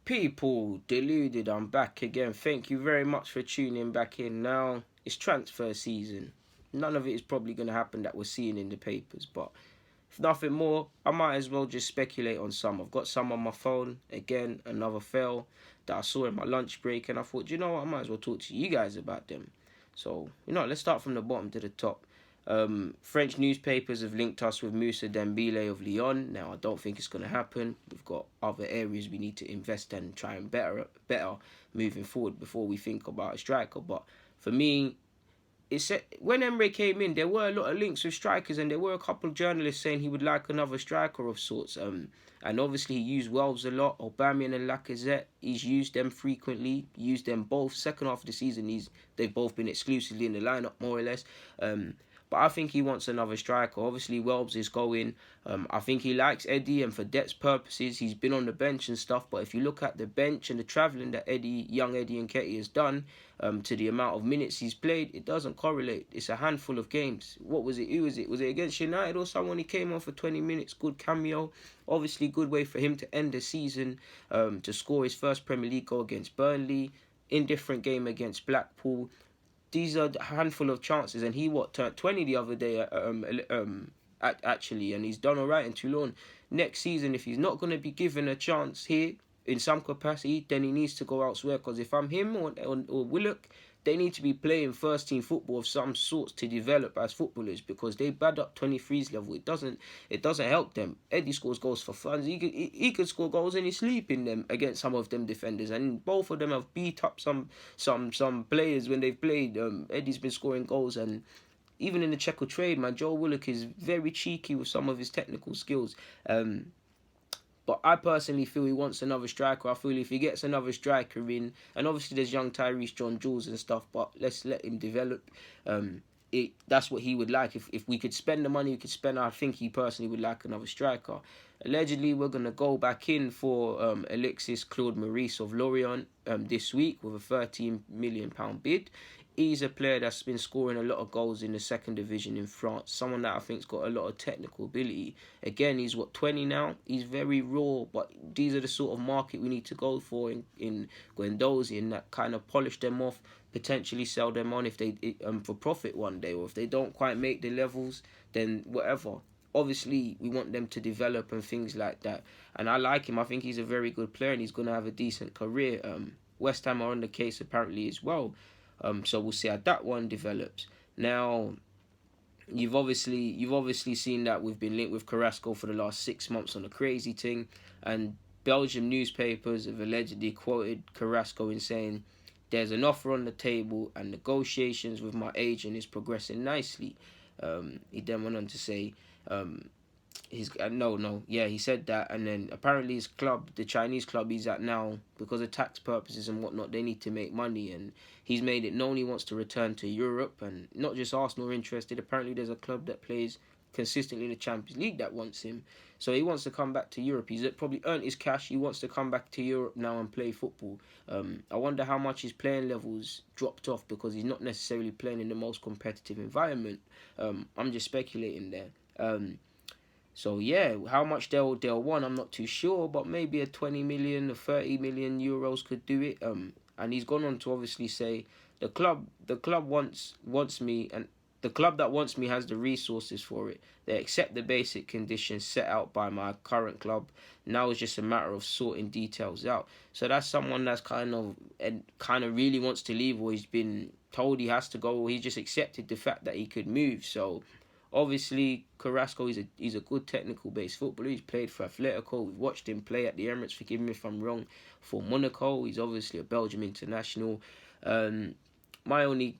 People, Deluded, I'm back again. Thank you very much for tuning back in. Now, it's transfer season. None of it is probably going to happen that we're seeing in the papers, but if nothing more, I might as well just speculate on some. I've got some on my phone. Again, another fail that I saw in my lunch break, and I thought, you know what, I might as well talk to you guys about them. So, let's start from the bottom to the top. French newspapers have linked us with Moussa Dembele of Lyon. Now, I don't think it's going to happen. We've got other areas we need to invest and try and better moving forward before we think about a striker. But for me, when Emre came in, there were a lot of links with strikers, and there were a couple of journalists saying he would like another striker of sorts. And obviously he used Wells a lot, Aubameyang and Lacazette. He's used them frequently, used them both. Second half of the season, they've both been exclusively in the lineup more or less. But I think he wants another striker. Obviously, Welbs is going. I think he likes Eddie, and for depth purposes, he's been on the bench and stuff. But if you look at the bench and the travelling that young Eddie Nketiah has done to the amount of minutes he's played, it doesn't correlate. It's a handful of games. What was it? Who was it? Was it against United or someone? He came on for 20 minutes. Good cameo. Obviously, good way for him to end the season, to score his first Premier League goal against Burnley, indifferent game against Blackpool. These are a handful of chances, and he turned 20 the other day, actually, and he's done all right in Toulon. Next season, if he's not going to be given a chance here in some capacity, then he needs to go elsewhere. Because if I'm him or Willock, they need to be playing first team football of some sorts to develop as footballers, because they bad up 23's level. It doesn't help them. Eddie scores goals for fun. He could score goals in his sleep in them against some of them defenders, and both of them have beat up some players when they've played. Eddie's been scoring goals, and even in the Czech trade, man, Joe Willock is very cheeky with some of his technical skills. But I personally feel he wants another striker. I feel if he gets another striker in, and obviously there's young Tyrese John Jules and stuff, but let's let him develop. That's what he would like. If we could spend the money we could spend, I think he personally would like another striker. Allegedly, we're going to go back in for Alexis Claude-Maurice of Lorient this week with a £13 million bid. He's a player that's been scoring a lot of goals in the second division in France. Someone that I think's got a lot of technical ability. Again, he's 20 now. He's very raw, but these are the sort of market we need to go for in Guendouzi, and that kind of polish them off, potentially sell them on if they for profit one day, or if they don't quite make the levels, then whatever. Obviously, we want them to develop and things like that. And I like him. I think he's a very good player, and he's going to have a decent career. West Ham are on the case apparently as well. So we'll see how that one develops. Now, you've obviously seen that we've been linked with Carrasco for the last 6 months on a crazy thing, and Belgian newspapers have allegedly quoted Carrasco in saying, "There's an offer on the table, and negotiations with my agent is progressing nicely." He then went on to say, he said that, and then apparently his club, the Chinese club he's at now, because of tax purposes and whatnot, they need to make money, and he's made it known he wants to return to Europe, and not just Arsenal are interested. Apparently there's a club that plays consistently in the Champions League that wants him, so he wants to come back to Europe. He's probably earned his cash. He wants to come back to Europe now and play football. I wonder how much his playing levels dropped off because he's not necessarily playing in the most competitive environment. I'm just speculating there. So yeah, how much they'll want, I'm not too sure, but maybe a 20 million or 30 million euros could do it. And he's gone on to obviously say the club wants me, and the club that wants me has the resources for it. They accept the basic conditions set out by my current club. Now it's just a matter of sorting details out. So that's someone that's kind of really wants to leave, or he's been told he has to go, or he just accepted the fact that he could move. So obviously, Carrasco, he's a good technical-based footballer. He's played for Atletico. We've watched him play at the Emirates, forgive me if I'm wrong, for Monaco. He's obviously a Belgium international. My only,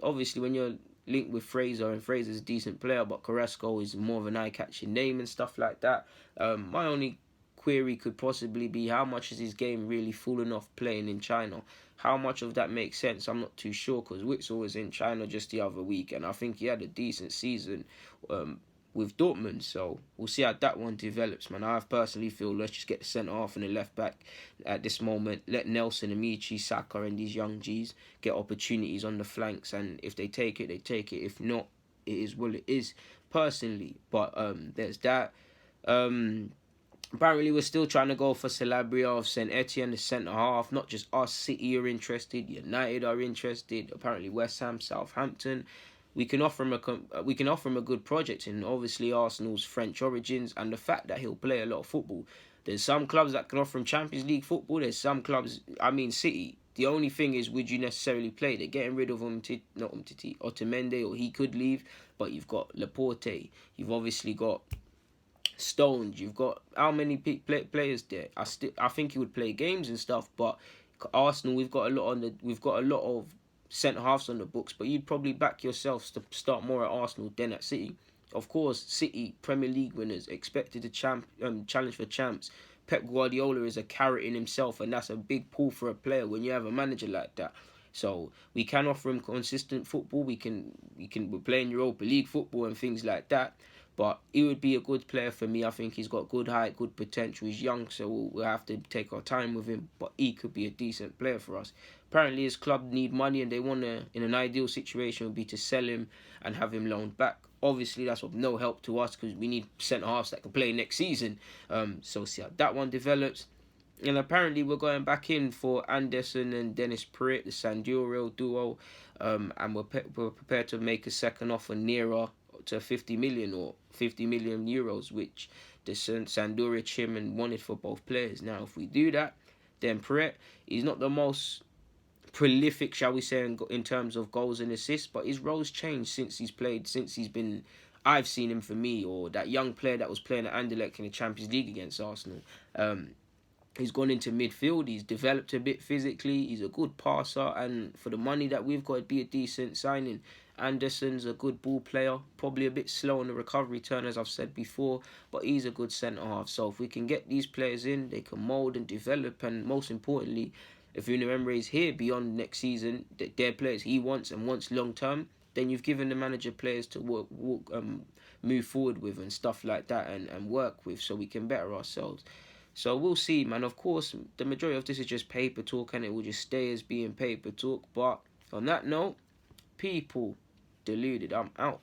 obviously, when you're linked with Fraser, and Fraser's a decent player, but Carrasco is more of an eye-catching name and stuff like that. My only query could possibly be, how much is his game really fallen off playing in China? How much of that makes sense, I'm not too sure, because Witsel was in China just the other week, and I think he had a decent season with Dortmund, so we'll see how that one develops, man. I personally feel let's just get the centre-half and the left-back at this moment, let Nelson, Amici, Saka and these young Gs get opportunities on the flanks, and if they take it, they take it. If not, it is what it is, personally. But there's that. Apparently, we're still trying to go for Calabria of St Etienne, the centre half. Not just us, City are interested, United are interested. Apparently, West Ham, Southampton. We can offer him a good project, and obviously Arsenal's French origins and the fact that he'll play a lot of football. There's some clubs that can offer him Champions League football. There's some clubs. I mean, City. The only thing is, would you necessarily play? They're getting rid of Otamendi, or he could leave. But you've got Laporte. You've obviously got Stones. You've got how many players there? I think he would play games and stuff. But Arsenal, we've got a lot of centre halves on the books. But you'd probably back yourselves to start more at Arsenal than at City. Of course, City Premier League winners, expected to challenge for champs. Pep Guardiola is a carrot in himself, and that's a big pull for a player when you have a manager like that. So we can offer him consistent football. We're playing Europa League football and things like that. But he would be a good player for me. I think he's got good height, good potential. He's young, so we'll have to take our time with him. But he could be a decent player for us. Apparently, his club need money, and they want to, in an ideal situation, would be to sell him and have him loaned back. Obviously, that's of no help to us because we need centre halves that can play next season. So see how that one develops. And apparently, we're going back in for Andersen and Dennis Praet, the Sanduro duo. And we're prepared to make a second offer nearer to 50 million or 50 million euros, which the Sampdoria chairman wanted for both players. Now, if we do that, then Praet, he's not the most prolific, shall we say, in terms of goals and assists, but his role's changed since he's been. I've seen him, for me, or that young player that was playing at Anderlecht in the Champions League against Arsenal. He's gone into midfield. He's developed a bit physically. He's a good passer, and for the money that we've got, it'd be a decent signing. Andersen's a good ball player, probably a bit slow on the recovery turn, as I've said before, but he's a good centre half. So if we can get these players in, they can mould and develop, and most importantly, if Unai Emery is here beyond next season, they're players he wants and wants long term, then you've given the manager players to move forward with and stuff like that, and work with, so we can better ourselves. So we'll see, man. Of course, the majority of this is just paper talk, and it will just stay as being paper talk. But on that note, people, deluded. I'm out.